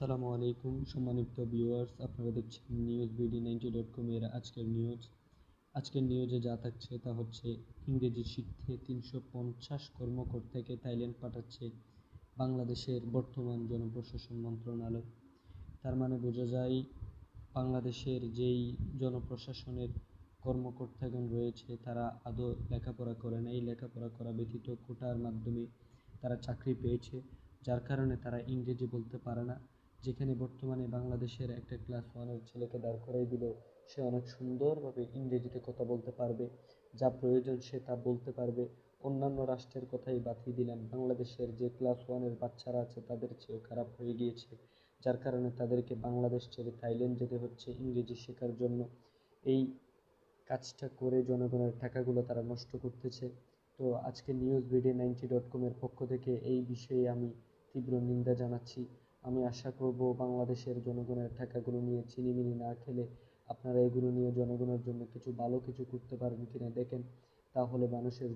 আসসালামু আলাইকুম সম্মানিত ভিউয়ার্স, আপনারা দেখছেন নিউজ বিডি90.com এর আজকের নিউজে যা থাকছে তা হচ্ছে ইংরেজি শিখতে 350 কর্মকর্তাকে থাইল্যান্ড পাঠাচ্ছে বাংলাদেশের বর্তমান জনপ্রশাসন মন্ত্রণালয়। তার মানে বোঝা যায় বাংলাদেশের যেই জনপ্রশাসনের কর্মকর্তাগণ রয়েছে তারা আদৌ লেখাপড়া করে নাই, লেখাপড়া করা ব্যতীত কোটার মাধ্যমে তারা চাকরি পেয়েছে, যার কারণে তারা ইংরেজি বলতে পারে না। যেখানে বর্তমানে বাংলাদেশের একটা ক্লাস ওয়ানের ছেলেকে দাঁড় করাই দিলেও সে অনেক সুন্দরভাবে ইংরেজিতে কথা বলতে পারবে, যা প্রয়োজন সে তা বলতে পারবে। অন্যান্য রাষ্ট্রের কথাই বাতিল দিলাম, বাংলাদেশের যে ক্লাস ওয়ানের বাচ্চারা আছে তাদের চেয়েও খারাপ হয়ে গিয়েছে, যার কারণে তাদেরকে বাংলাদেশ ছেড়ে থাইল্যান্ড যেতে হচ্ছে ইংরেজি শেখার জন্য। এই কাজটা করে জনগণের টাকাগুলো তারা নষ্ট করতেছে। তো আজকে নিউজ বিডি90.com এর পক্ষ থেকে এই বিষয়ে আমি তীব্র নিন্দা জানাচ্ছি। আমি আশা করব বাংলাদেশের জনগণের টাকাগুলো নিয়ে ছিনিমিনি না খেলে আপনারা এগুলো নিয়ে জনগণের জন্য ভালো কিছু করতে পারেন কিনা দেখেন, তাহলে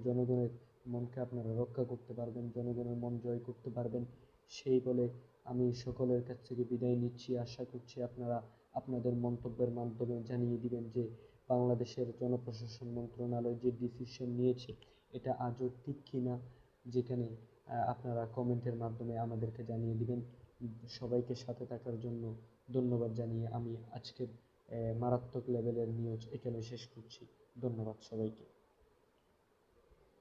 জনগণের মনকে আপনারা রক্ষা করতে পারবেন, জনগণের মন জয় করতে পারবেন। সেই বলে আমি সকলের কাছ থেকে বিদায় নিচ্ছি। আশা করছি আপনারা আপনাদের মন্তব্যের মাধ্যমে জানিয়ে দিবেন যে বাংলাদেশের জনপ্রশাসন মন্ত্রণালয় যে ডিসিশন নিয়েছে এটা আজও ঠিক কিনা, যেখানে আপনারা কমেন্টের মাধ্যমে আমাদেরকে জানিয়ে দিবেন। সবাইকে সাথে থাকার জন্য ধন্যবাদ জানিয়ে আমি আজকের মারাত্মক লেভেলের নিউজ এখানে শেষ করছি। ধন্যবাদ সবাইকে।